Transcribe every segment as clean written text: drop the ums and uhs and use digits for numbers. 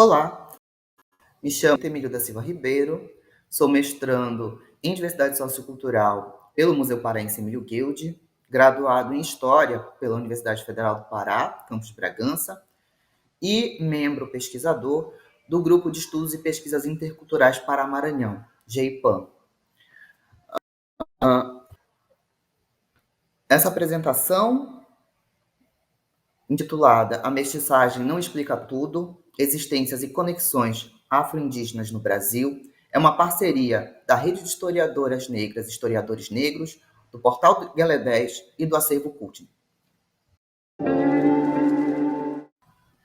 Olá, me chamo Emílio da Silva Ribeiro, sou mestrando em Diversidade Sociocultural pelo Museu Paraense Emílio Guild, graduado em História pela Universidade Federal do Pará, campus Bragança, e membro pesquisador do Grupo de Estudos e Pesquisas Interculturais Pará-Maranhão, GEIPAM. Essa apresentação, intitulada A Mestiçagem Não Explica Tudo, Existências e Conexões Afro-Indígenas no Brasil, é uma parceria da Rede de Historiadoras Negras e Historiadores Negros, do Portal Guelé 10 e do Acervo Cult.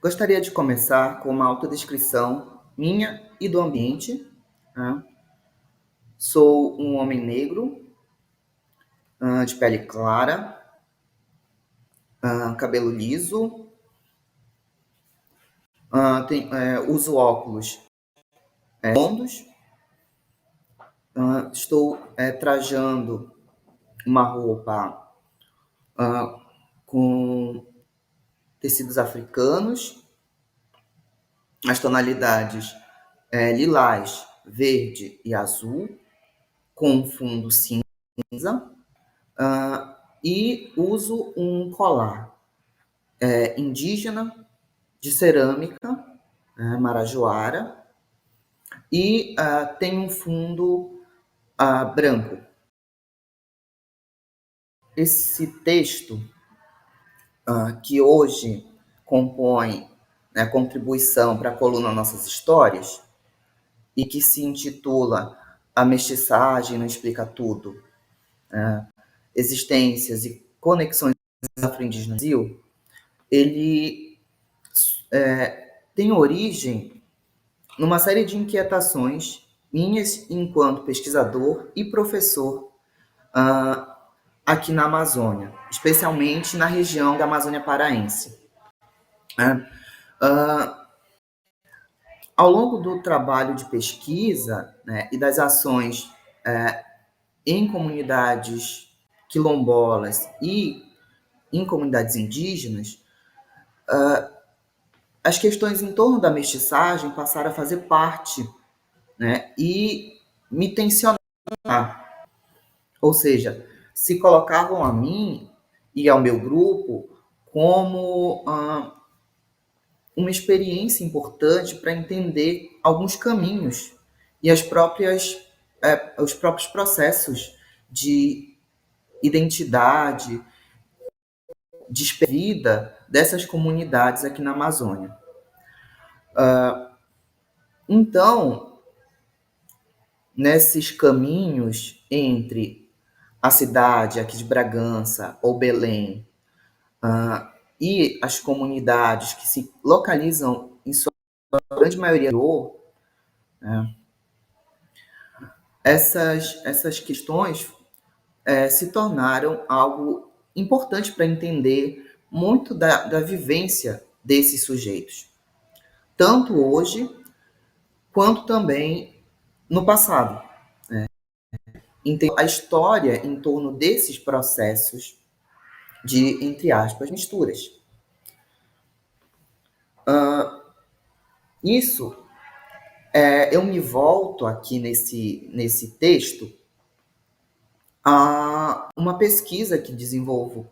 Gostaria de começar com uma autodescrição minha e do ambiente. Sou um homem negro, de pele clara, cabelo liso, uso óculos rondos, estou trajando uma roupa com tecidos africanos, as tonalidades lilás, verde e azul, com fundo cinza, e uso um colar indígena de cerâmica, marajoara, e tem um fundo branco. Esse texto, que hoje compõe a contribuição para a coluna Nossas Histórias, e que se intitula A Mestiçagem Não Explica Tudo, Existências e Conexões Afro-Indígenas no Brasil, ele tem origem numa série de inquietações minhas enquanto pesquisador e professor aqui na Amazônia, especialmente na região da Amazônia Paraense. Ao longo do trabalho de pesquisa, e das ações em comunidades quilombolas e em comunidades indígenas, as questões em torno da mestiçagem passaram a fazer parte, e me tensionar. Ou seja, se colocavam a mim e ao meu grupo como uma experiência importante para entender alguns caminhos e os próprios processos de identidade, de vida dessas comunidades aqui na Amazônia. Então, nesses caminhos entre a cidade aqui de Bragança ou Belém e as comunidades que se localizam em sua grande maioria essas questões se tornaram algo importante para entender muito da vivência desses sujeitos, tanto hoje quanto também no passado. Então, a história em torno desses processos de, entre aspas, misturas. Eu me volto aqui nesse texto a uma pesquisa que desenvolvo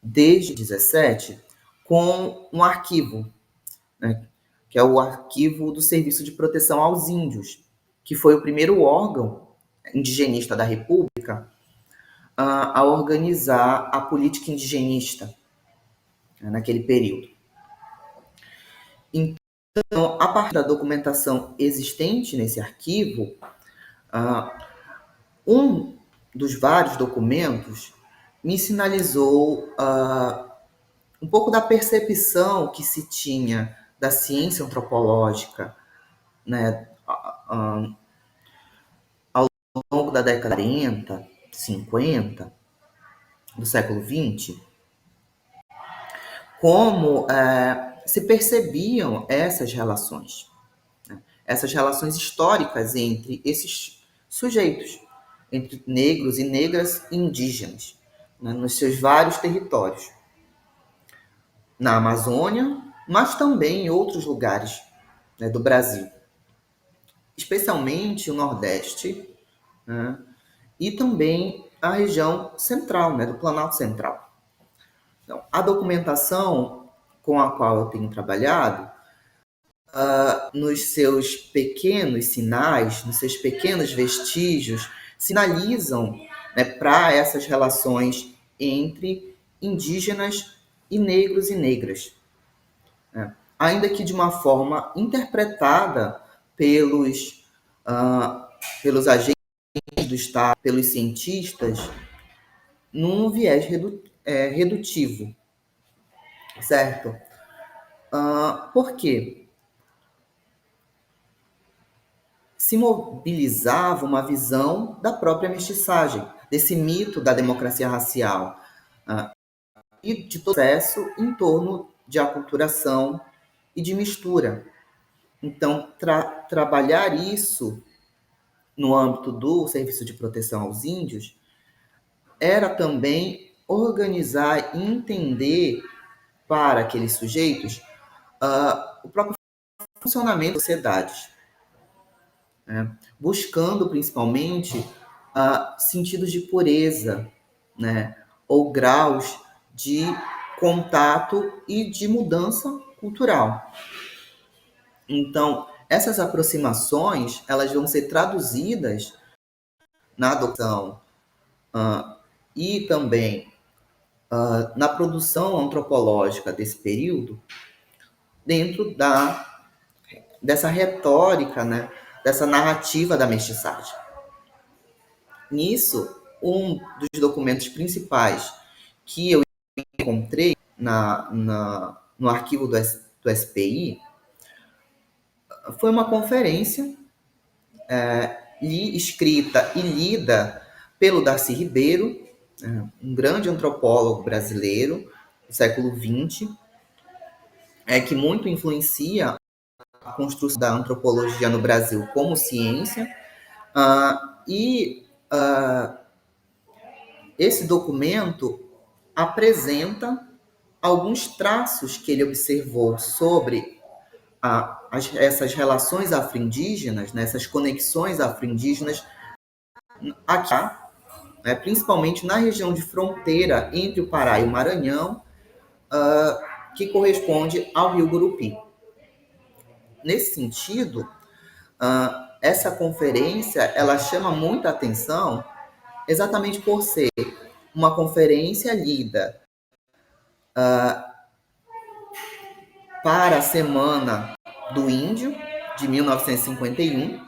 desde 2017 com um arquivo, que é o Arquivo do Serviço de Proteção aos Índios, que foi o primeiro órgão indigenista da República a organizar a política indigenista naquele período. Então, a partir da documentação existente nesse arquivo, um dos vários documentos me sinalizou um pouco da percepção que se tinha da ciência antropológica, ao longo da década de 40, 50, do século XX, como se percebiam essas relações históricas entre esses sujeitos, entre negros e negras e indígenas, nos seus vários territórios, na Amazônia, mas também em outros lugares né, do Brasil, especialmente o Nordeste, né, e também a região central, né, do Planalto Central. Então, a documentação com a qual eu tenho trabalhado, nos seus pequenos sinais, nos seus pequenos vestígios, sinalizam, né, para essas relações entre indígenas e negros e negras, né? Ainda que de uma forma interpretada pelos, uh, pelos agentes do Estado, pelos cientistas, num viés redutivo, certo? Por quê? Se mobilizava uma visão da própria mestiçagem, desse mito da democracia racial, e de todo o processo em torno de aculturação e de mistura. Então, trabalhar isso no âmbito do Serviço de Proteção aos Índios era também organizar e entender para aqueles sujeitos o próprio funcionamento das sociedades, né? Buscando principalmente sentidos de pureza, né? Ou graus de contato e de mudança cultural. Então, essas aproximações elas vão ser traduzidas na adoção e também na produção antropológica desse período, dentro dessa retórica, né, dessa narrativa da mestiçagem. Nisso, um dos documentos principais que eu encontrei no arquivo do SPI foi uma conferência escrita e lida pelo Darcy Ribeiro, um grande antropólogo brasileiro do século XX, que muito influencia a construção da antropologia no Brasil como ciência, e esse documento apresenta alguns traços que ele observou sobre essas relações afro-indígenas, né, essas conexões afro-indígenas aqui, principalmente na região de fronteira entre o Pará e o Maranhão, que corresponde ao Rio Gurupi. Nesse sentido, essa conferência ela chama muita atenção exatamente por ser uma conferência lida para a Semana do Índio, de 1951,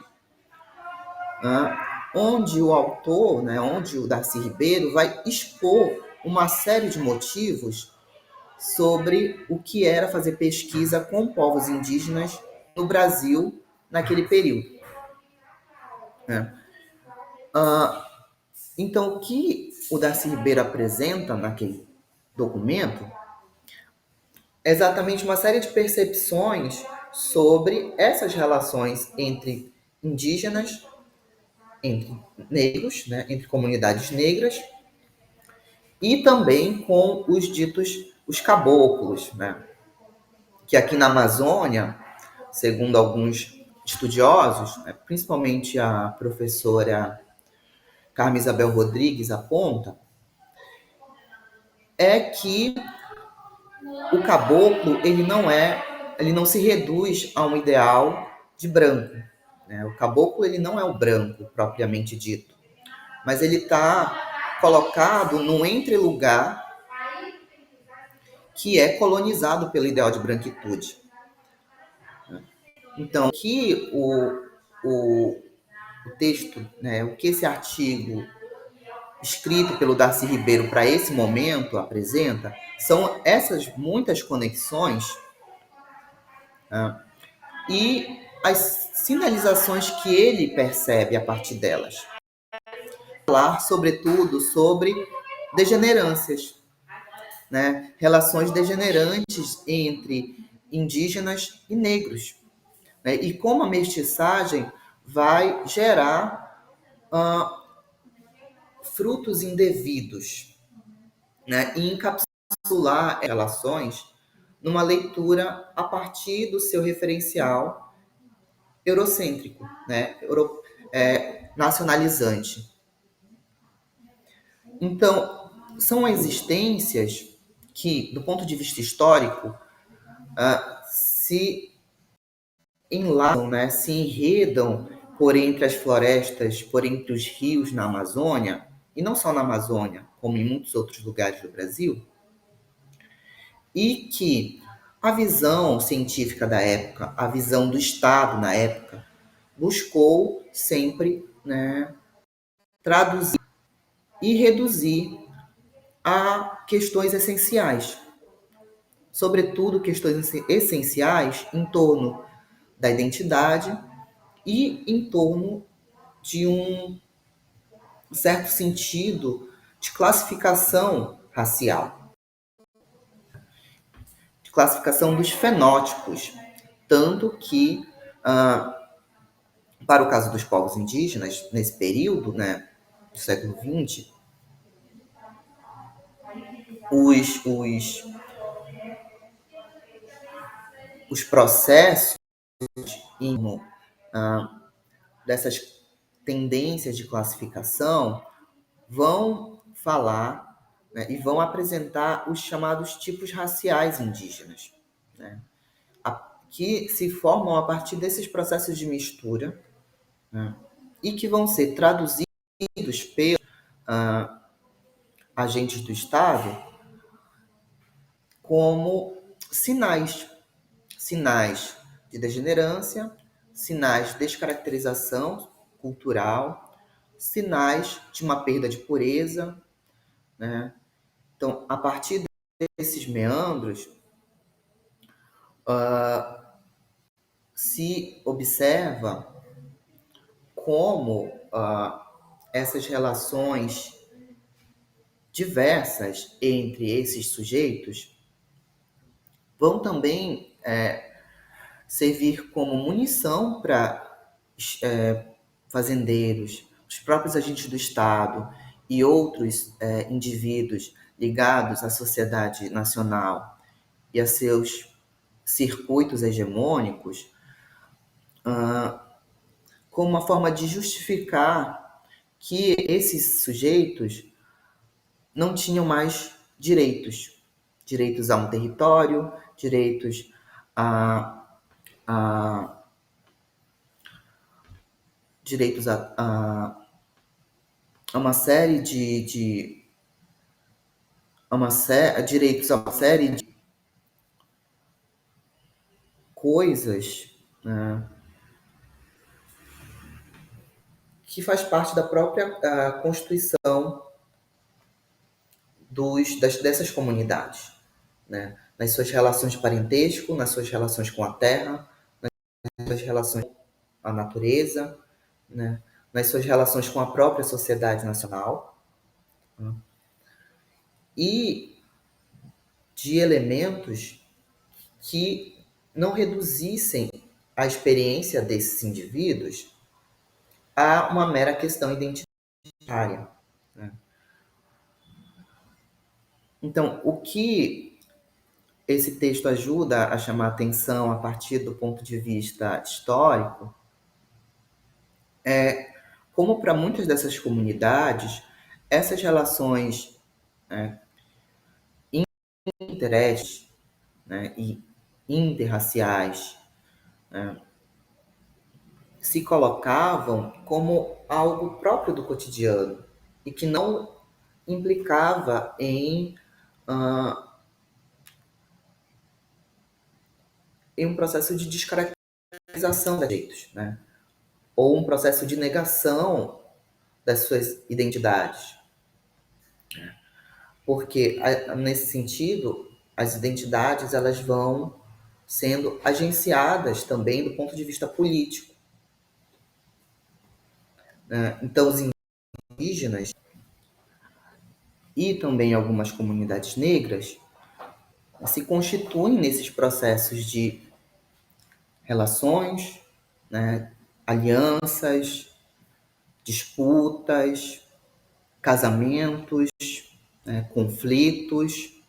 onde o autor, né, onde o Darcy Ribeiro vai expor uma série de motivos sobre o que era fazer pesquisa com povos indígenas no Brasil naquele período. Então, o que o Darcy Ribeiro apresenta naquele documento é exatamente uma série de percepções sobre essas relações entre indígenas, entre negros, né, entre comunidades negras, e também com os ditos os caboclos, né, que aqui na Amazônia, segundo alguns estudiosos, né, principalmente a professora Carmen Isabel Rodrigues aponta, é que o caboclo ele não se reduz a um ideal de branco, né? O caboclo ele não é o branco propriamente dito, mas ele está colocado num entrelugar que é colonizado pelo ideal de branquitude. Então, o, o texto, né, o que esse artigo escrito pelo Darcy Ribeiro para esse momento apresenta são essas muitas conexões e as sinalizações que ele percebe a partir delas. Falar, sobretudo, sobre degenerâncias, né? Relações degenerantes entre indígenas e negros, né? E como a mestiçagem vai gerar frutos indevidos, né? E encapsular relações numa leitura a partir do seu referencial, eurocêntrico, né? Nacionalizante. Então, são existências que, do ponto de vista histórico, se enlaçam, né, se enredam por entre as florestas, por entre os rios na Amazônia, e não só na Amazônia, como em muitos outros lugares do Brasil, e que a visão científica da época, a visão do Estado na época, buscou sempre, né, traduzir e reduzir a questões essenciais, sobretudo questões essenciais em torno da identidade e em torno de um certo sentido de classificação racial, de classificação dos fenótipos, tanto que, para o caso dos povos indígenas, nesse período, né, do século XX, os, os, os processos dessas tendências de classificação vão falar, né, e vão apresentar os chamados tipos raciais indígenas, né, que se formam a partir desses processos de mistura, né, e que vão ser traduzidos pelos agentes do Estado como sinais, sinais de degenerância, sinais de descaracterização cultural, sinais de uma perda de pureza, né? Então, a partir desses meandros, se observa como essas relações diversas entre esses sujeitos vão também servir como munição para fazendeiros, os próprios agentes do Estado e outros indivíduos ligados à sociedade nacional e a seus circuitos hegemônicos, como uma forma de justificar que esses sujeitos não tinham mais direitos. Direitos a um território, direitos a direitos a uma série direitos a uma série de coisas, né, que faz parte da própria constituição dessas comunidades, né? Nas suas relações de parentesco, nas suas relações com a terra, nas suas relações com a natureza, né? Nas suas relações com a própria sociedade nacional, né? E de elementos que não reduzissem a experiência desses indivíduos a uma mera questão identitária, né? Então, o que esse texto ajuda a chamar atenção a partir do ponto de vista histórico é como para muitas dessas comunidades essas relações interesses, né, e interraciais se colocavam como algo próprio do cotidiano e que não implicava em um processo de descaracterização dos jeitos, né? Ou um processo de negação das suas identidades. Porque, nesse sentido, as identidades elas vão sendo agenciadas também do ponto de vista político, né? Então, os indígenas e também algumas comunidades negras se constituem nesses processos de relações, né, alianças, disputas, casamentos, né, conflitos.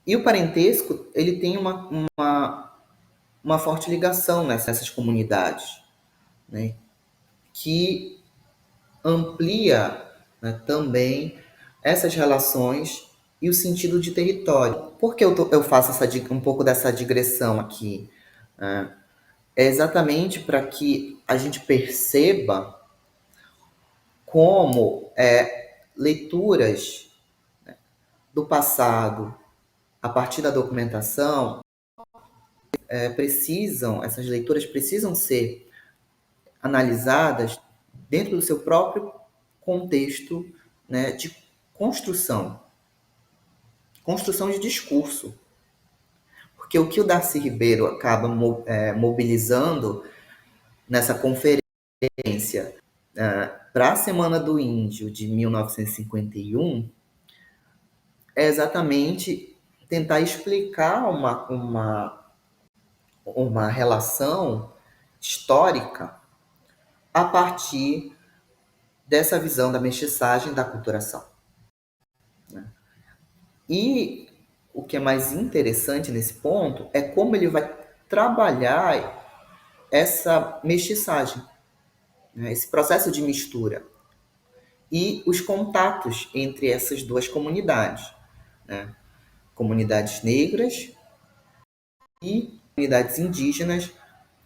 E o parentesco ele tem uma uma forte ligação nessas comunidades, né, que amplia, né, também essas relações e o sentido de território. Por que eu faço um pouco dessa digressão aqui? Né? É exatamente para que a gente perceba como leituras do passado, a partir da documentação, essas leituras precisam ser analisadas dentro do seu próprio contexto, né, de construção de discurso. Porque o que o Darcy Ribeiro acaba mobilizando nessa conferência para a Semana do Índio de 1951 é exatamente tentar explicar uma relação histórica a partir dessa visão da mestiçagem da aculturação. E o que é mais interessante nesse ponto é como ele vai trabalhar essa mestiçagem, né, esse processo de mistura e os contatos entre essas duas comunidades, né, comunidades negras e comunidades indígenas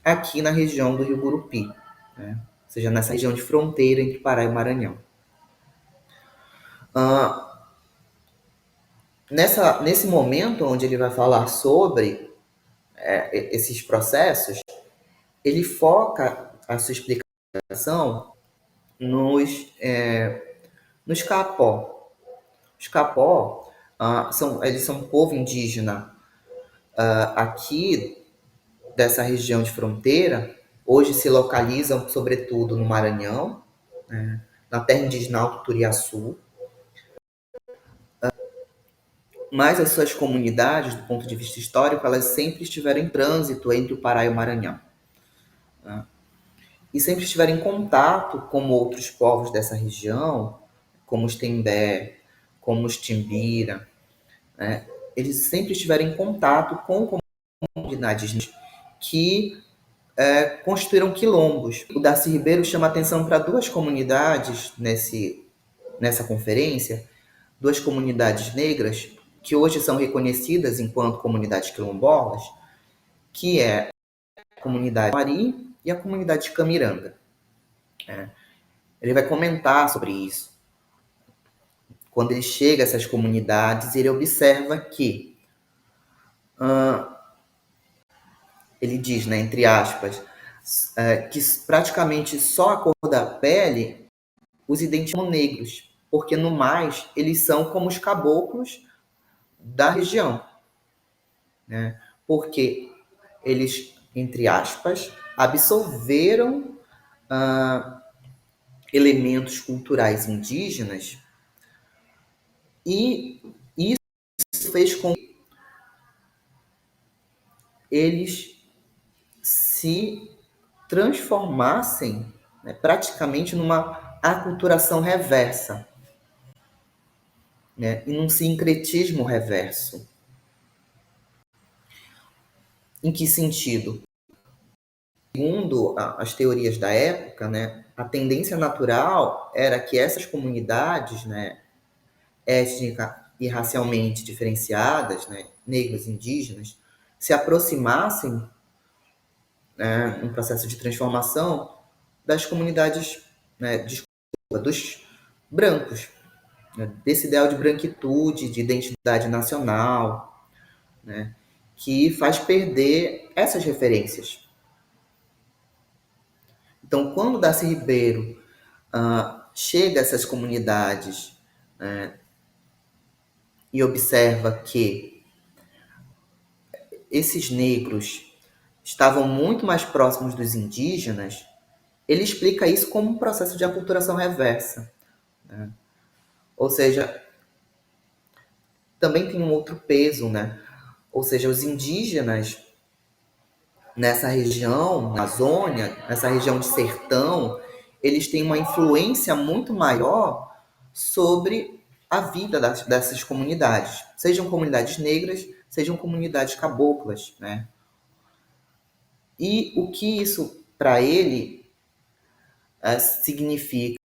aqui na região do Rio Gurupi, né, ou seja, nessa região de fronteira entre Pará e Maranhão. Nesse momento onde ele vai falar sobre esses processos, ele foca a sua explicação nos Kaapó. Os Kaapó eles são um povo indígena aqui dessa região de fronteira. Hoje se localizam sobretudo no Maranhão, né, na terra indígena Alto Turiaçu. Mas as suas comunidades, do ponto de vista histórico, elas sempre estiveram em trânsito entre o Pará e o Maranhão, né? E sempre estiveram em contato com outros povos dessa região, como os Tembé, como os Timbira, né? Eles sempre estiveram em contato com comunidades que construíram quilombos. O Darcy Ribeiro chama atenção para duas comunidades nessa conferência, duas comunidades negras que hoje são reconhecidas enquanto comunidades quilombolas, que é a comunidade Mari e a comunidade Camiranga. Ele vai comentar sobre isso. Quando ele chega a essas comunidades, ele observa que ele diz, né, entre aspas, que praticamente só a cor da pele os identificam como negros, porque no mais eles são como os caboclos da região, né? Porque eles, entre aspas, absorveram elementos culturais indígenas e isso fez com que eles se transformassem, né, praticamente numa aculturação reversa, né, e num sincretismo reverso. Em que sentido? Segundo as teorias da época, né, a tendência natural era que essas comunidades, né, étnica e racialmente diferenciadas, né, negros e indígenas, se aproximassem, né, num processo de transformação das comunidades, né, dos brancos, né, desse ideal de branquitude, de identidade nacional, né, que faz perder essas referências. Então, quando Darcy Ribeiro chega a essas comunidades, né, e observa que esses negros estavam muito mais próximos dos indígenas, ele explica isso como um processo de aculturação reversa, né? Ou seja, também tem um outro peso, né? Ou seja, os indígenas nessa região, na Amazônia, nessa região de sertão, eles têm uma influência muito maior sobre a vida dessas comunidades, sejam comunidades negras, sejam comunidades caboclas, né? E o que isso, para ele, significa?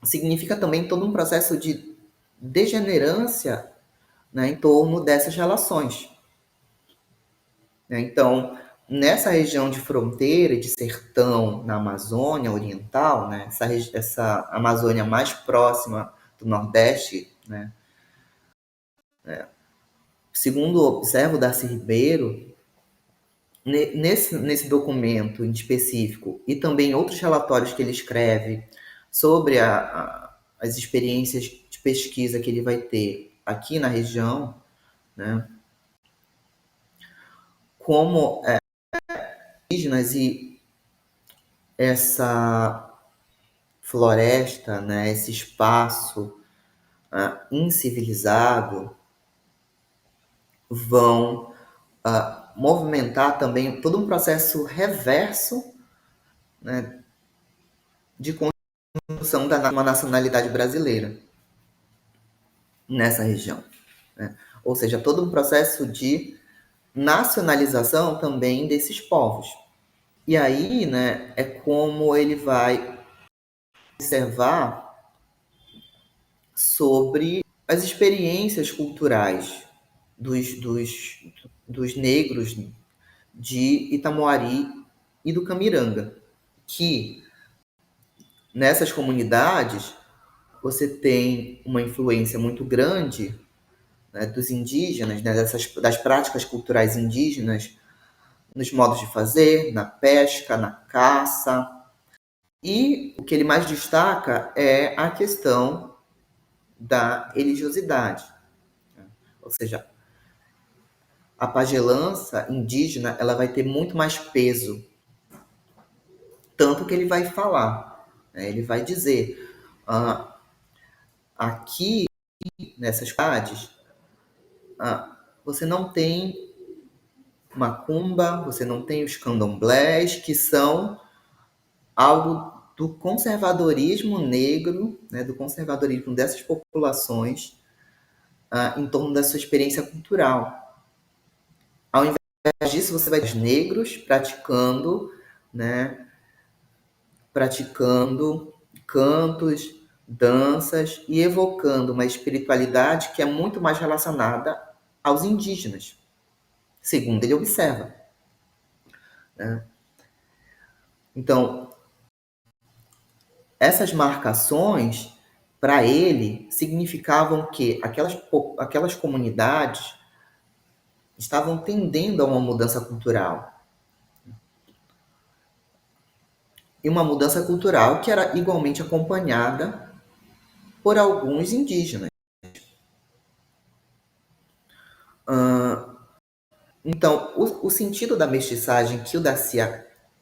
Significa também todo um processo de degenerância, né, em torno dessas relações. Né? Então, nessa região de fronteira, de sertão, na Amazônia Oriental, né, essa Amazônia mais próxima do Nordeste, né, segundo observa o Darcy Ribeiro, nesse documento em específico, e também outros relatórios que ele escreve sobre as experiências de pesquisa que ele vai ter aqui na região, né, como indígenas e essa floresta, né, esse espaço incivilizado, vão movimentar também todo um processo reverso, né, de construção de uma nacionalidade brasileira nessa região. Né? Ou seja, todo um processo de nacionalização também desses povos. E aí, né, é como ele vai observar sobre as experiências culturais dos negros de Itamoari e do Camiranga, que nessas comunidades você tem uma influência muito grande, né, dos indígenas, né, das práticas culturais indígenas, nos modos de fazer, na pesca, na caça. E o que ele mais destaca é a questão da religiosidade. Ou seja, a pagelança indígena ela vai ter muito mais peso. Tanto que ele vai falar, né? Ele vai dizer, aqui nessas cidades, você não tem macumba, você não tem os candomblés, que são algo do conservadorismo negro, né, do conservadorismo dessas populações, em torno da sua experiência cultural. Ao invés disso, você vai ter os negros praticando, né, praticando cantos, danças e evocando uma espiritualidade que é muito mais relacionada aos indígenas, segundo ele observa. Né? Então, essas marcações, para ele, significavam que aquelas comunidades estavam tendendo a uma mudança cultural. E uma mudança cultural que era igualmente acompanhada por alguns indígenas. Então, o sentido da mestiçagem que o Darcy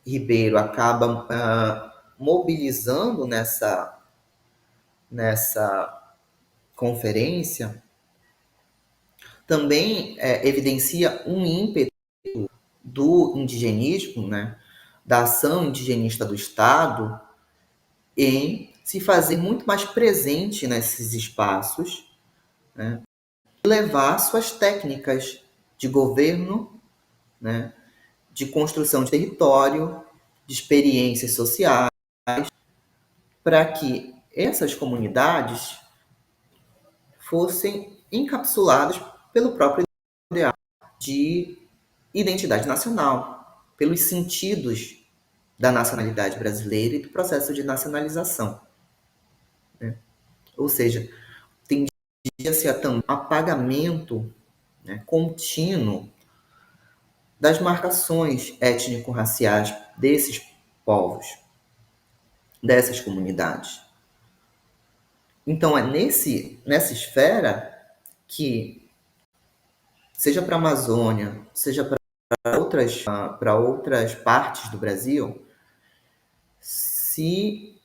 Ribeiro acaba mobilizando nessa conferência também evidencia um ímpeto do indigenismo, né, da ação indigenista do Estado, em se fazer muito mais presente nesses espaços, né, e levar suas técnicas de governo, né, de construção de território, de experiências sociais, para que essas comunidades fossem encapsuladas pelo próprio ideal de identidade nacional, pelos sentidos da nacionalidade brasileira e do processo de nacionalização. Né? Ou seja, tendia-se a um apagamento, né, contínuo das marcações étnico-raciais desses povos, dessas comunidades. Então, é nessa esfera que, seja para a Amazônia, seja para outras partes do Brasil, se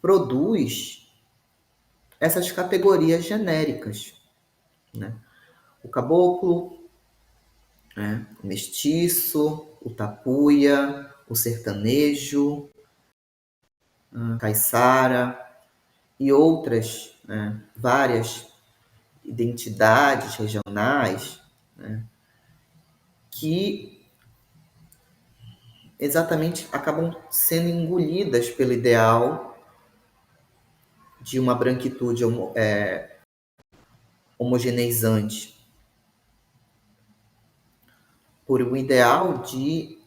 produz essas categorias genéricas. Né? O caboclo, né? O mestiço, o tapuia, o sertanejo, a caiçara e outras, né, várias identidades regionais, né, que exatamente acabam sendo engolidas pelo ideal de uma branquitude homogeneizante, por um ideal de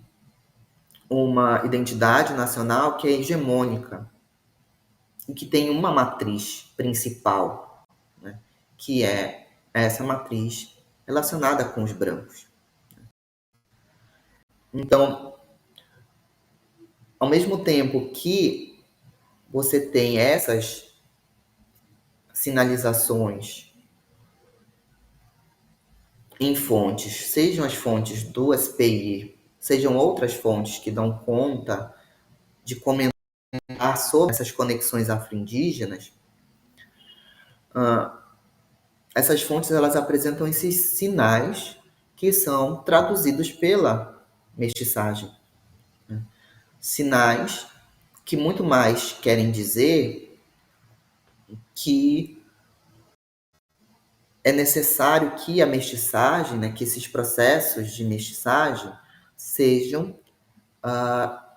uma identidade nacional que é hegemônica e que tem uma matriz principal, né, que é essa matriz relacionada com os brancos. Então, ao mesmo tempo que você tem essas sinalizações em fontes, sejam as fontes do SPI, sejam outras fontes que dão conta de comentar sobre essas conexões afro-indígenas, essas fontes elas apresentam esses sinais que são traduzidos pela mestiçagem. Sinais que muito mais querem dizer que é necessário que a mestiçagem, né, que esses processos de mestiçagem sejam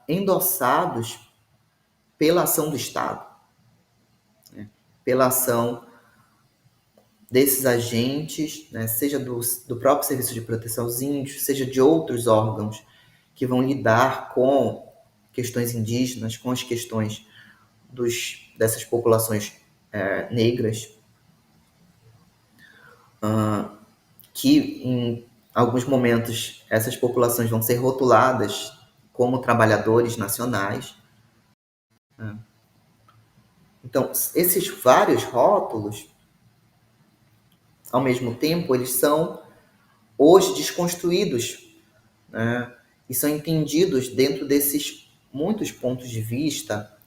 endossados pela ação do Estado, né, pela ação desses agentes, né, seja do próprio Serviço de Proteção aos Índios, seja de outros órgãos que vão lidar com questões indígenas, com as questões dessas populações negras, que em alguns momentos essas populações vão ser rotuladas como trabalhadores nacionais. Então, esses vários rótulos, ao mesmo tempo, eles são hoje desconstruídos, né? E são entendidos dentro desses muitos pontos de vista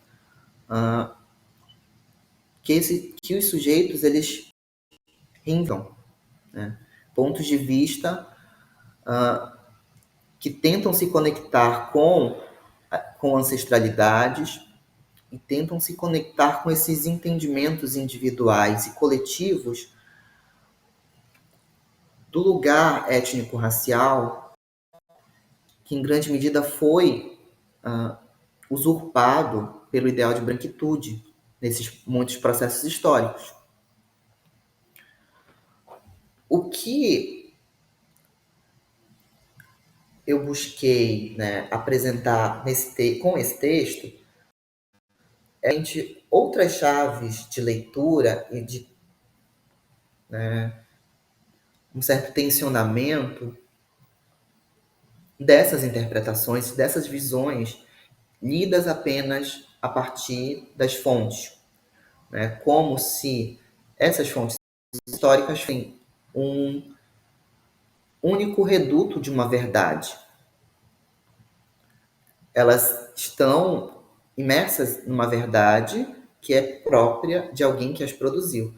que os sujeitos eles reinventam, né? Pontos de vista que tentam se conectar com ancestralidades e tentam se conectar com esses entendimentos individuais e coletivos do lugar étnico-racial que em grande medida foi usurpado pelo ideal de branquitude nesses muitos processos históricos. O que eu busquei, né, apresentar com esse texto é outras chaves de leitura e de um certo tensionamento dessas interpretações, dessas visões lidas apenas a partir das fontes, né? Como se essas fontes históricas fossem um único reduto de uma verdade. Elas estão imersas numa verdade que é própria de alguém que as produziu.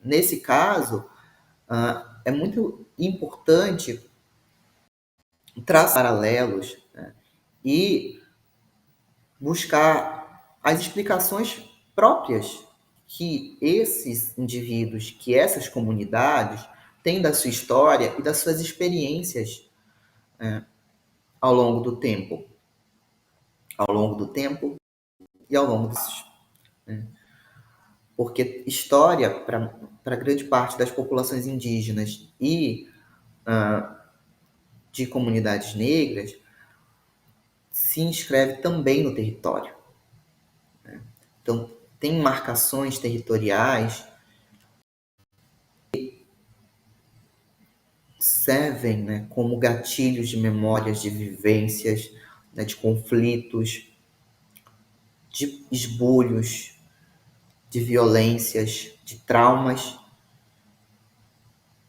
Nesse caso, é muito importante traçar paralelos, né, e buscar as explicações próprias que esses indivíduos, que essas comunidades têm da sua história e das suas experiências ao longo do tempo. Ao longo do tempo e ao longo dos. Porque história, para grande parte das populações indígenas e de comunidades negras, se inscreve também no território. Então, tem marcações territoriais que servem, né, como gatilhos de memórias, de vivências, né, de conflitos, de esbulhos, de violências, de traumas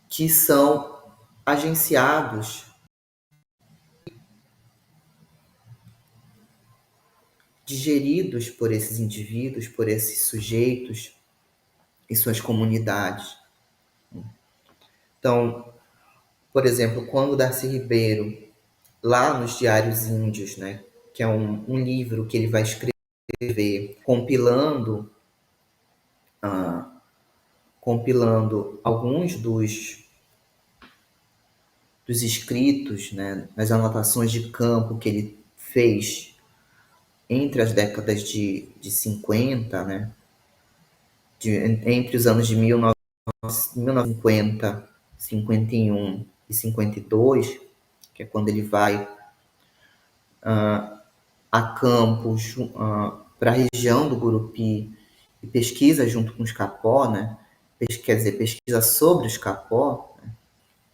que são agenciados, digeridos por esses indivíduos, por esses sujeitos e suas comunidades. Então, por exemplo, quando Darcy Ribeiro, lá nos Diários Índios, né, que é um livro que ele vai escrever compilando alguns dos escritos, né, as anotações de campo que ele fez entre as décadas de 50, né? Entre os anos de 1950, 51 e 52, que é quando ele vai a campos, para a região do Gurupi e pesquisa junto com os Capó, né? Quer dizer, pesquisa sobre os Capó, né?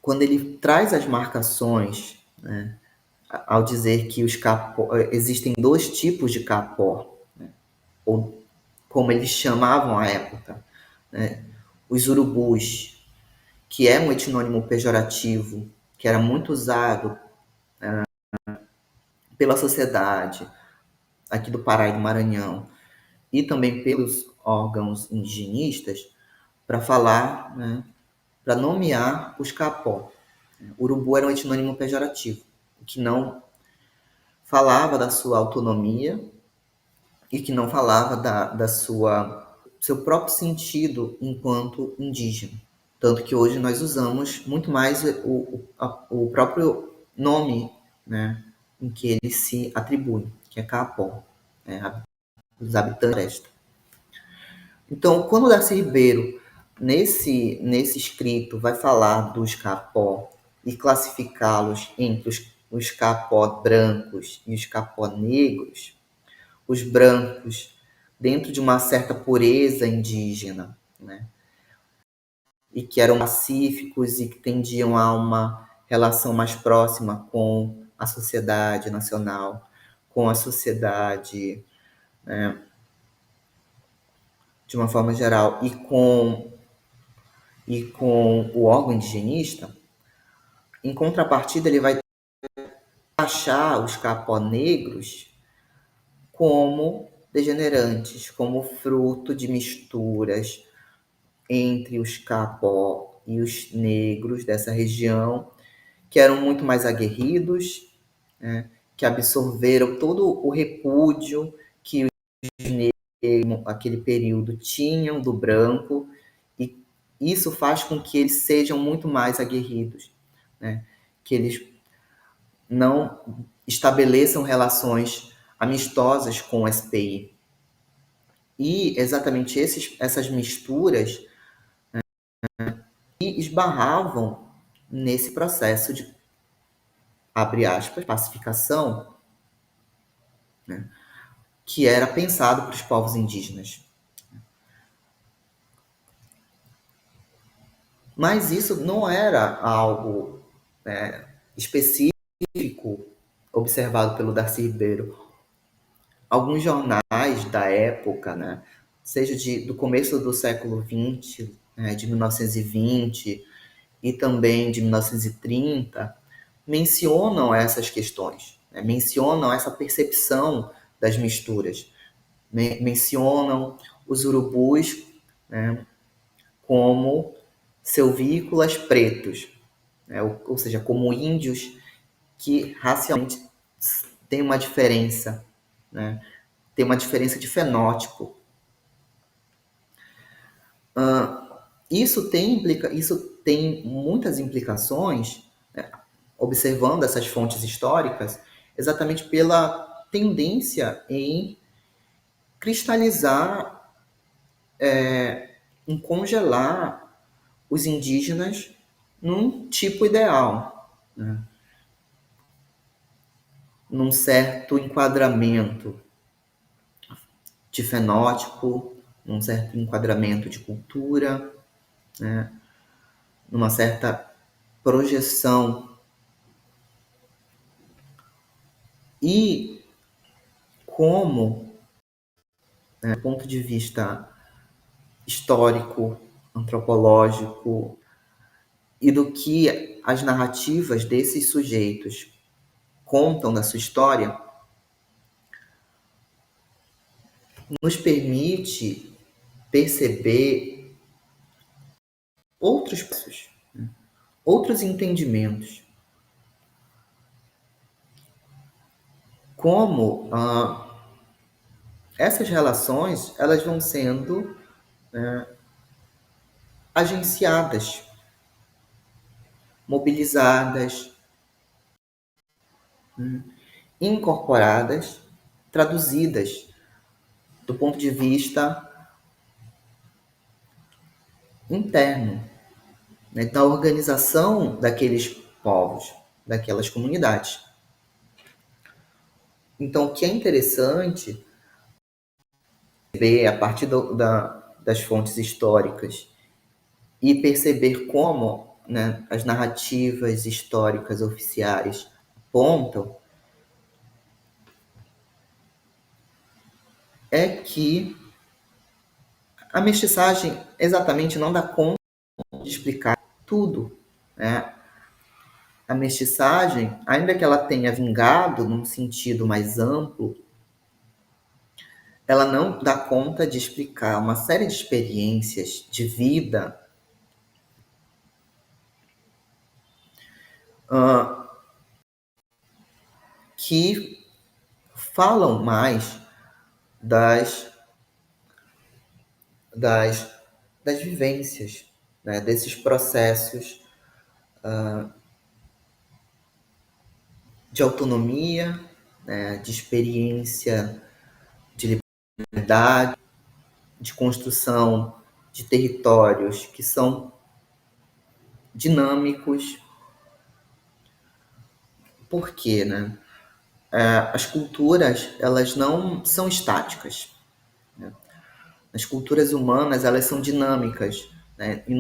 Quando ele traz as marcações, né? Ao dizer que os Capó, existem dois tipos de Capó, né? Ou como eles chamavam à época, né? Os urubus, que é um etnônimo pejorativo, que era muito usado pela sociedade aqui do Pará e do Maranhão, e também pelos órgãos indigenistas, para falar, né, para nomear os capó. Urubu era um etnônimo pejorativo, que não falava da sua autonomia e que não falava da sua seu próprio sentido enquanto indígena. Tanto que hoje nós usamos muito mais o próprio nome, né, em que ele se atribui, que é capó, né, os habitantes da floresta. Então, quando o Darcy Ribeiro, nesse escrito, vai falar dos capó e classificá-los entre os capó brancos e os capó negros, os brancos, dentro de uma certa pureza indígena, né? E que eram pacíficos e que tendiam a uma relação mais próxima com a sociedade nacional, com a sociedade, né, de uma forma geral, e com o órgão indigenista. Em contrapartida, ele vai taxar os capó negros como degenerantes, como fruto de misturas entre os capó e os negros dessa região, que eram muito mais aguerridos, né, que absorveram todo o repúdio que os negros naquele período tinham do branco, e isso faz com que eles sejam muito mais aguerridos, né, que eles não estabeleçam relações amistosas com o SPI. E exatamente essas misturas esbarravam nesse processo de, abre aspas, pacificação, né, que era pensado para os povos indígenas. Mas isso não era algo, né, específico observado pelo Darcy Ribeiro. Alguns jornais da época, né, seja do começo do século XX, né, de 1920 e também de 1930, mencionam essas questões, né, mencionam essa percepção das misturas, mencionam os urubus, né, como silvícolas pretos, né, ou seja, como índios que racialmente têm uma diferença, né, tem uma diferença de fenótipo. Isso tem muitas implicações, né, observando essas fontes históricas, exatamente pela tendência em cristalizar, em congelar os indígenas num tipo ideal, né? Num certo enquadramento de fenótipo, num certo enquadramento de cultura, né? Numa certa projeção. E como, né, do ponto de vista histórico, antropológico, e do que as narrativas desses sujeitos contam da sua história, nos permite perceber outros passos, outros entendimentos, como essas relações elas vão sendo agenciadas, mobilizadas, incorporadas, traduzidas do ponto de vista interno, né, da organização daqueles povos, daquelas comunidades. Então, o que é interessante ver a partir das fontes históricas e perceber como, né, as narrativas históricas oficiais apontam é que a mestiçagem exatamente não dá conta de explicar tudo, né? A mestiçagem, ainda que ela tenha vingado num sentido mais amplo, ela não dá conta de explicar uma série de experiências de vida que falam mais das, das, das vivências, né, desses processos de autonomia, né, de experiência de liberdade, de construção de territórios que são dinâmicos. Por quê, né? As culturas, elas não são estáticas, né? As culturas humanas, elas são dinâmicas, né? E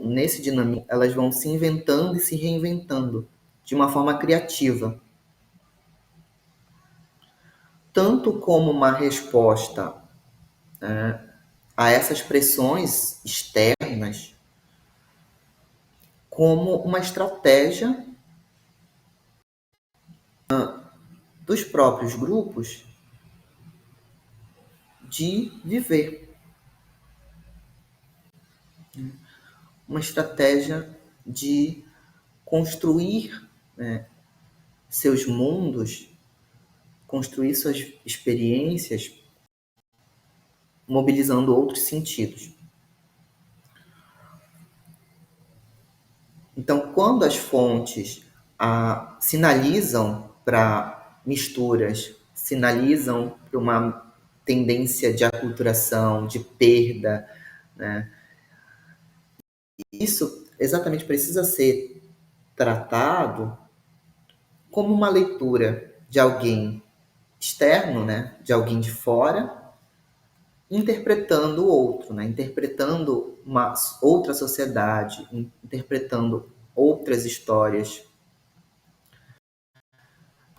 nesse dinamismo, elas vão se inventando e se reinventando de uma forma criativa, tanto como uma resposta a essas pressões externas, como uma estratégia dos próprios grupos de viver, uma estratégia de construir, né, seus mundos, construir suas experiências, mobilizando outros sentidos. Então, quando as fontes sinalizam para misturas, sinalizam para uma tendência de aculturação, de perda, né, isso exatamente precisa ser tratado como uma leitura de alguém externo, né, de alguém de fora, interpretando o outro, né, interpretando uma outra sociedade, interpretando outras histórias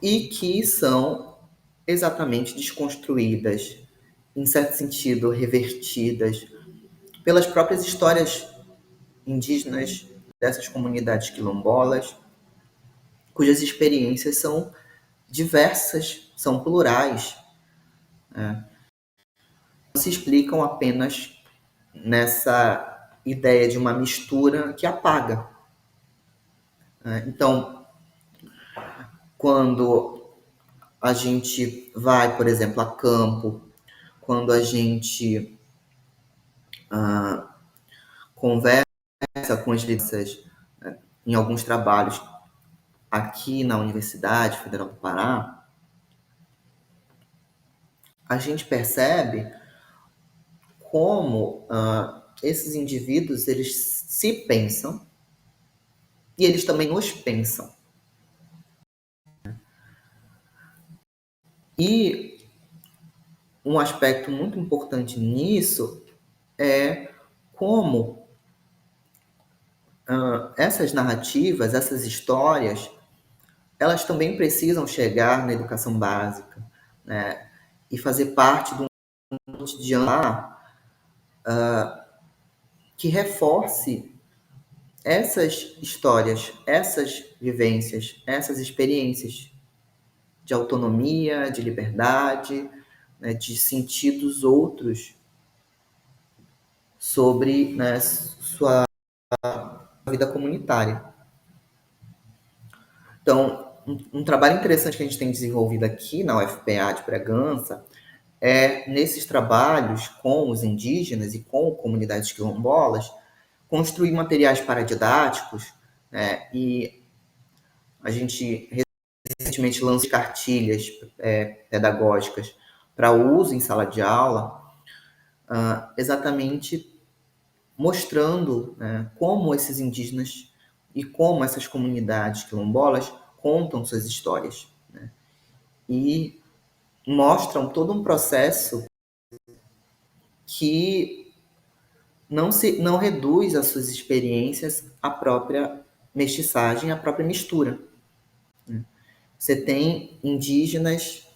e que são exatamente desconstruídas, em certo sentido revertidas pelas próprias histórias indígenas dessas comunidades quilombolas, cujas experiências são diversas, são plurais, né? Não se explicam apenas nessa ideia de uma mistura que apaga, né? Então, quando a gente vai, por exemplo, a campo, quando a gente conversa com as lideranças, né, em alguns trabalhos aqui na Universidade Federal do Pará, a gente percebe como esses indivíduos eles se pensam e eles também nos pensam. E um aspecto muito importante nisso é como essas narrativas, essas histórias, elas também precisam chegar na educação básica, né, e fazer parte de um cotidiano que reforce essas histórias, essas vivências, essas experiências de autonomia, de liberdade, né, de sentidos outros sobre, né, sua vida comunitária. Então, um trabalho interessante que a gente tem desenvolvido aqui na UFPA de Bragança é, nesses trabalhos com os indígenas e com comunidades quilombolas, construir materiais paradidáticos, né, e a gente recentemente lançou cartilhas pedagógicas para uso em sala de aula, exatamente mostrando, né, como esses indígenas e como essas comunidades quilombolas contam suas histórias, né, e mostram todo um processo que não reduz as suas experiências à própria mestiçagem, à própria mistura. Você tem indígenas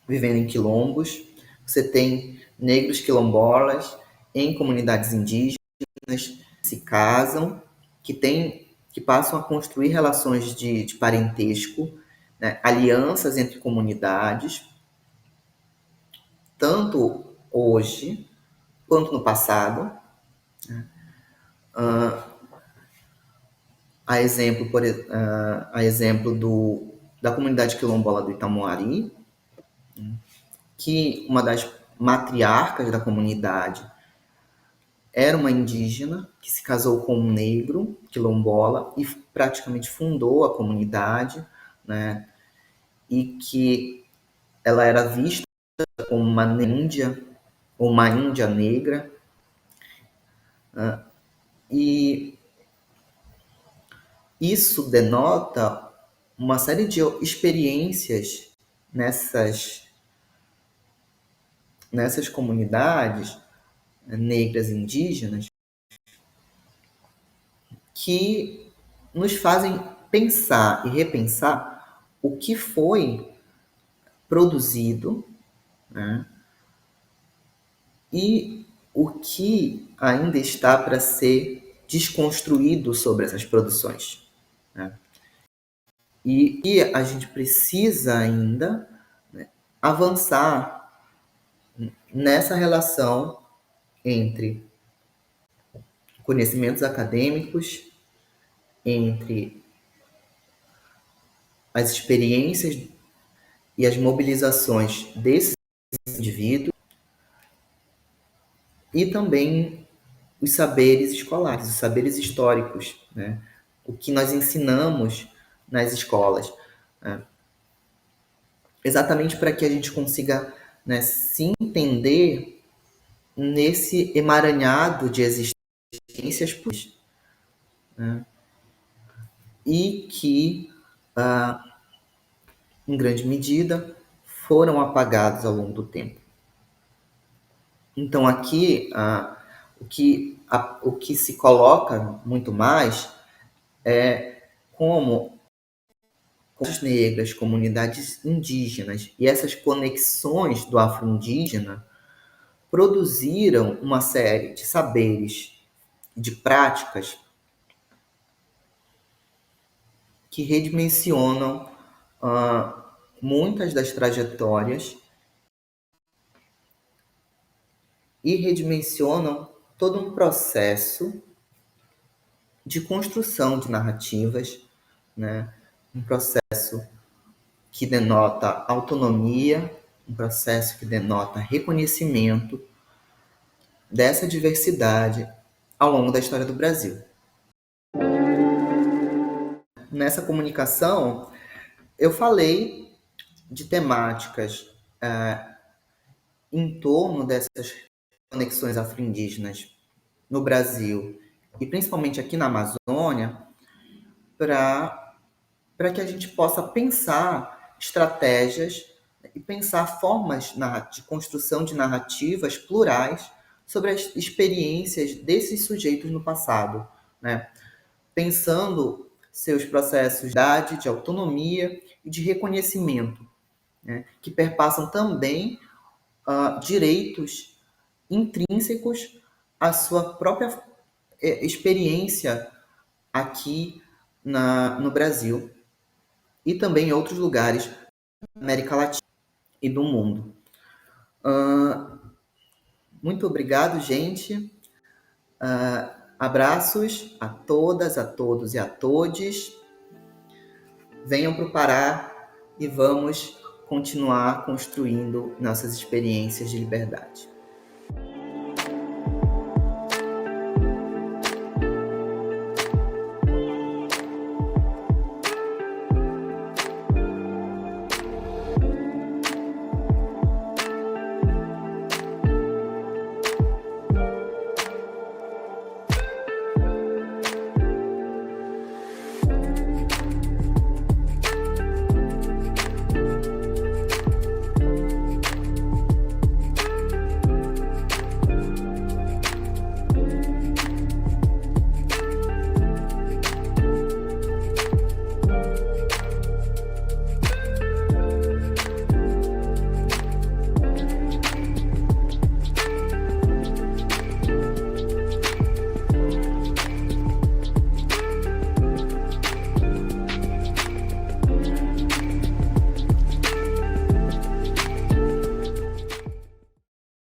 vivendo em quilombos, você tem negros quilombolas em comunidades indígenas, se casam, que passam a construir relações de parentesco, né, alianças entre comunidades, tanto hoje quanto no passado. A exemplo da comunidade quilombola do Itamoari, que uma das matriarcas da comunidade era uma indígena que se casou com um negro quilombola e praticamente fundou a comunidade, né? E que ela era vista como uma índia negra, e isso denota uma série de experiências nessas comunidades negras indígenas que nos fazem pensar e repensar o que foi produzido, né, e o que ainda está para ser desconstruído sobre essas produções, né? E a gente precisa ainda, né, avançar nessa relação entre conhecimentos acadêmicos, entre as experiências e as mobilizações desses indivíduos e também os saberes escolares, os saberes históricos, né? O que nós ensinamos nas escolas, né? Exatamente para que a gente consiga, né, se entender nesse emaranhado de existências, né? E que, em grande medida, foram apagados ao longo do tempo. Então, aqui, o que se coloca muito mais é como comunidades negras, comunidades indígenas e essas conexões do afro-indígena produziram uma série de saberes e de práticas que redimensionam muitas das trajetórias e redimensionam todo um processo de construção de narrativas, né? Um processo que denota autonomia, um processo que denota reconhecimento dessa diversidade ao longo da história do Brasil. Nessa comunicação, eu falei de temáticas em torno dessas conexões afro-indígenas no Brasil e principalmente aqui na Amazônia, para que a gente possa pensar estratégias e pensar formas de construção de narrativas plurais sobre as experiências desses sujeitos no passado, né? Pensando seus processos de autonomia e de reconhecimento, né? Que perpassam também direitos intrínsecos à sua própria experiência aqui no Brasil e também em outros lugares da América Latina e do mundo. Muito obrigado, gente. Abraços a todas, a todos e a todes. Venham para o Pará e vamos continuar construindo nossas experiências de liberdade.